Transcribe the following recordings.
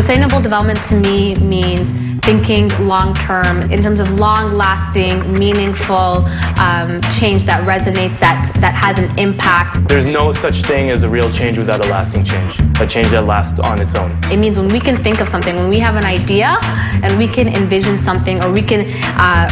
Sustainable development to me means thinking long-term in terms of long-lasting, meaningful change that resonates, that has an impact. There's no such thing as a real change without a lasting change, a change that lasts on its own. It means when we can think of something, when we have an idea and we can envision something, or we can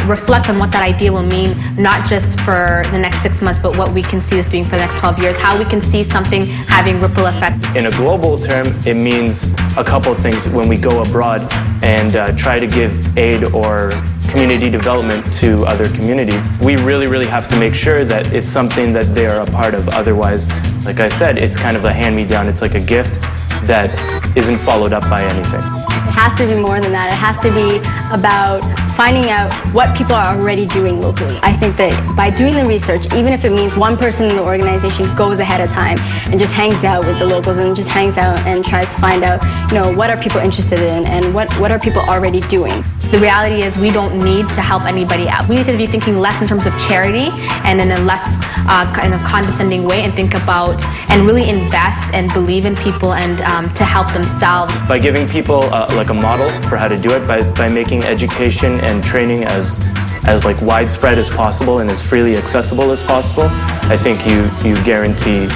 reflect on what that idea will mean, not just for the next 6 months, but what we can see this doing for the next 12 years, how we can see something having ripple effect. In a global term, it means a couple of things when we go abroad and try to give aid or community development to other communities. We really have to make sure that it's something that they are a part of. Otherwise, like I said, it's kind of a hand-me-down. It's like a gift that isn't followed up by anything. It has to be more than that. It has to be about finding out what people are already doing locally. I think that by doing the research, even if it means one person in the organization goes ahead of time and just hangs out with the locals and just hangs out and tries to find out, what are people interested in and what are people already doing. The reality is we don't need to help anybody out. We need to be thinking less in terms of charity and in a less kind of condescending way, and think about and really invest and believe in people and to help themselves. By giving people like a model for how to do it, by making education and training as like widespread as possible and as freely accessible as possible, I think you guarantee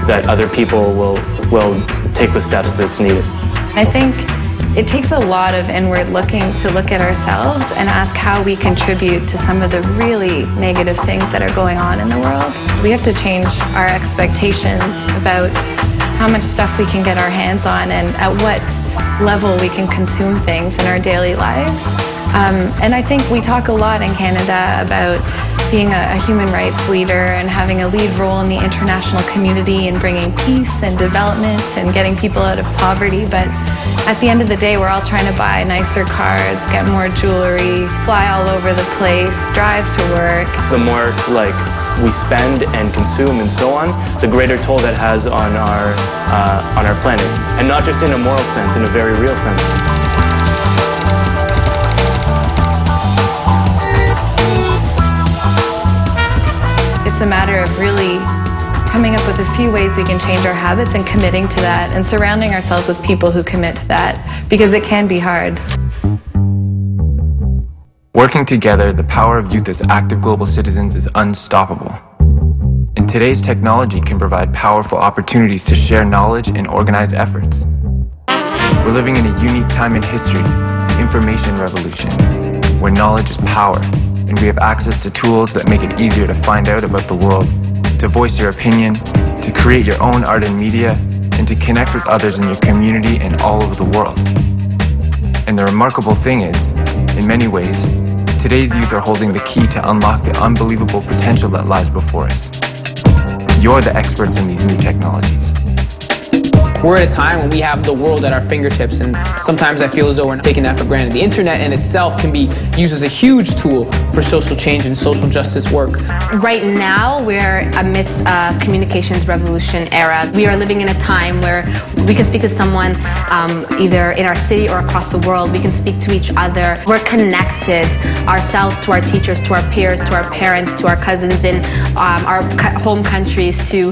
that other people will take the steps that's needed. I think it takes a lot of inward looking to look at ourselves and ask how we contribute to some of the really negative things that are going on in the world. We have to change our expectations about how much stuff we can get our hands on and at what level we can consume things in our daily lives. And I think we talk a lot in Canada about being a human rights leader and having a lead role in the international community and bringing peace and development and getting people out of poverty. But at the end of the day, we're all trying to buy nicer cars, get more jewelry, fly all over the place, drive to work. The more we spend and consume and so on, the greater toll that has on our planet. And not just in a moral sense, in a very real sense. It's a matter of really coming up with a few ways we can change our habits and committing to that and surrounding ourselves with people who commit to that, because it can be hard. Working together, the power of youth as active global citizens is unstoppable. And today's technology can provide powerful opportunities to share knowledge and organize efforts. We're living in a unique time in history, the information revolution, where knowledge is power, and we have access to tools that make it easier to find out about the world, to voice your opinion, to create your own art and media, and to connect with others in your community and all over the world. And the remarkable thing is, in many ways, today's youth are holding the key to unlock the unbelievable potential that lies before us. You're the experts in these new technologies. We're at a time when we have the world at our fingertips, and sometimes I feel as though we're taking that for granted. The internet in itself can be used as a huge tool for social change and social justice work. Right now, we're amidst a communications revolution era. We are living in a time where we can speak to someone either in our city or across the world. We can speak to each other. We're connected ourselves to our teachers, to our peers, to our parents, to our cousins in our home countries, to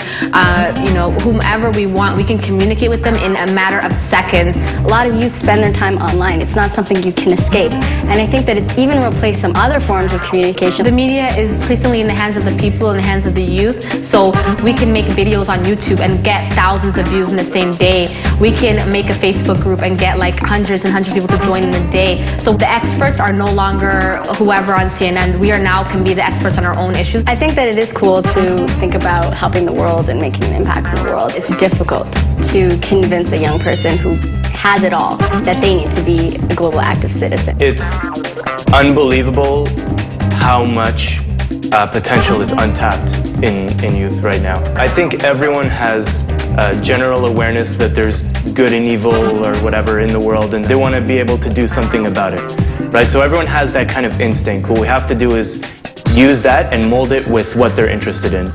whomever we want. We can communicate with them in a matter of seconds. A lot of youth spend their time online. It's not something you can escape. And I think that it's even replaced some other forms of communication. The media is increasingly in the hands of the people, in the hands of the youth. So we can make videos on YouTube and get thousands of views in the same day. We can make a Facebook group and get hundreds and hundreds of people to join in a day. So the experts are no longer whoever on CNN. We can be the experts on our own issues. I think that it is cool to think about helping the world and making an impact in the world. It's difficult to convince a young person who has it all that they need to be a global active citizen. It's unbelievable how much potential is untapped in youth right now. I think everyone has a general awareness that there's good and evil or whatever in the world, and they want to be able to do something about it, right? So everyone has that kind of instinct. What we have to do is use that and mold it with what they're interested in.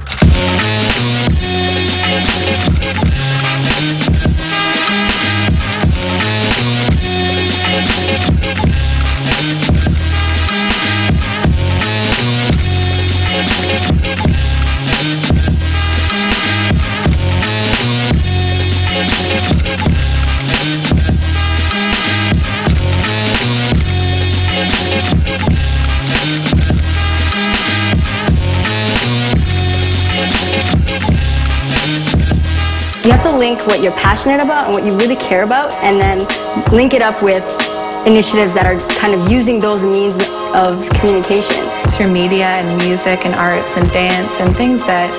You have to link what you're passionate about and what you really care about, and then link it up with initiatives that are kind of using those means of communication. Through media and music and arts and dance and things that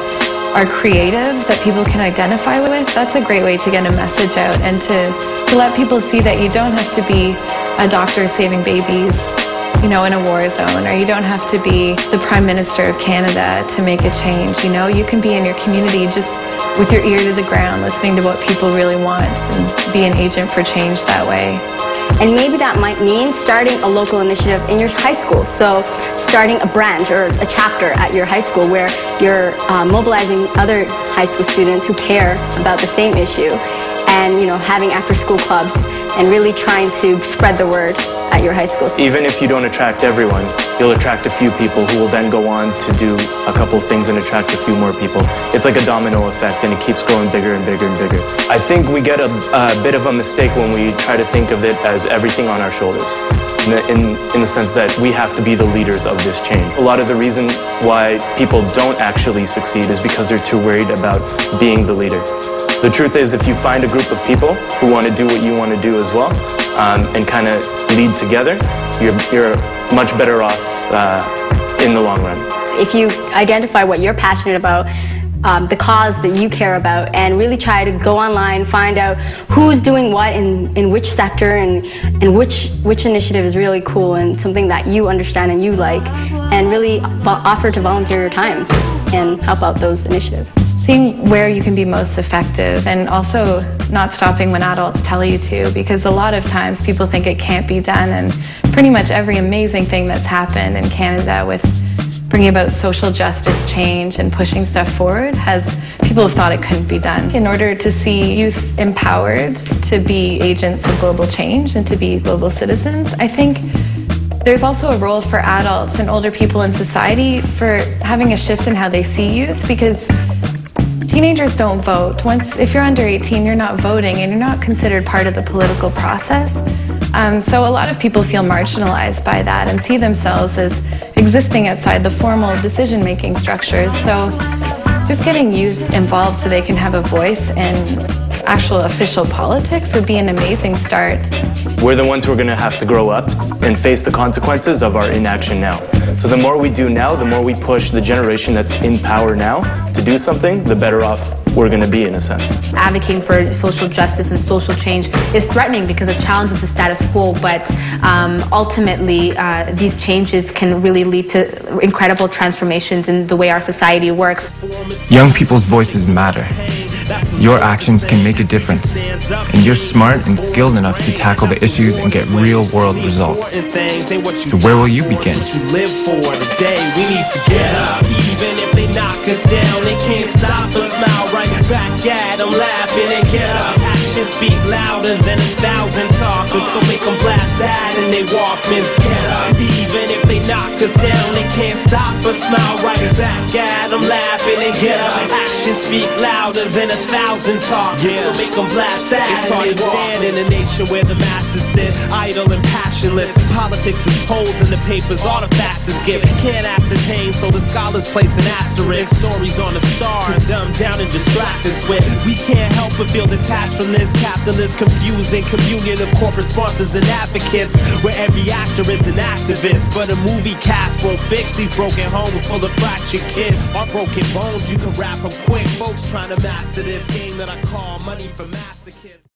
are creative that people can identify with, that's a great way to get a message out and to let people see that you don't have to be a doctor saving babies, you know, in a war zone, or you don't have to be the Prime Minister of Canada to make a change. You know, you can be in your community just with your ear to the ground, listening to what people really want, and be an agent for change that way. And maybe that might mean starting a local initiative in your high school. So starting a branch or a chapter at your high school where you're mobilizing other high school students who care about the same issue, and, you know, having after-school clubs and really trying to spread the word at your high school. Even if you don't attract everyone, you'll attract a few people who will then go on to do a couple things and attract a few more people. It's like a domino effect, and it keeps growing bigger and bigger and bigger. I think we get a bit of a mistake when we try to think of it as everything on our shoulders, in the sense that we have to be the leaders of this change. A lot of the reason why people don't actually succeed is because they're too worried about being the leader. The truth is, if you find a group of people who want to do what you want to do as well, and kind of lead together, you're much better off in the long run. If you identify what you're passionate about, the cause that you care about, and really try to go online, find out who's doing what in which sector, and which initiative is really cool and something that you understand and you like, and really offer to volunteer your time and help out those initiatives. Seeing where you can be most effective, and also not stopping when adults tell you to, because a lot of times people think it can't be done, and pretty much every amazing thing that's happened in Canada with bringing about social justice change and pushing stuff forward, people have thought it couldn't be done. In order to see youth empowered to be agents of global change and to be global citizens, I think there's also a role for adults and older people in society for having a shift in how they see youth, because teenagers don't vote. If you're under 18, you're not voting and you're not considered part of the political process. So a lot of people feel marginalized by that and see themselves as existing outside the formal decision-making structures. So just getting youth involved so they can have a voice in actual official politics would be an amazing start. We're the ones who are going to have to grow up and face the consequences of our inaction now. So the more we do now, the more we push the generation that's in power now to do something, the better off we're going to be, in a sense. Advocating for social justice and social change is threatening because it challenges the status quo, but ultimately these changes can really lead to incredible transformations in the way our society works. Young people's voices matter. Your actions can make a difference, and you're smart and skilled enough to tackle the issues and get real-world results. So where will you begin? Live for today. We need to get up, even if they knock us down. They can't stop us. Smile right back at them, laughing and get up. Actions speak louder than 1,000 talkers, so make them blast that and they Walkmans. Get up, even if they knock us down. They can't stop us. Smile right back at them, laughing and get up. Actions speak louder than 1,000 talkers, so make them blast that. It's hard to stand in a nation where the masses sit idle and passionless. Politics is polls in the papers, all the facts is given. Can't ascertain, so the scholars place an asterisk. Stories on the stars to dumb down and distract us with. We can't help but feel detached from this capitalist confusing communion of corporate sponsors and advocates, where every actor is an activist, but a movie cast won't fix these broken homes full of fractured kids. Our broken bones, you can wrap them quick. Folks trying to master this game that I call money for masochists.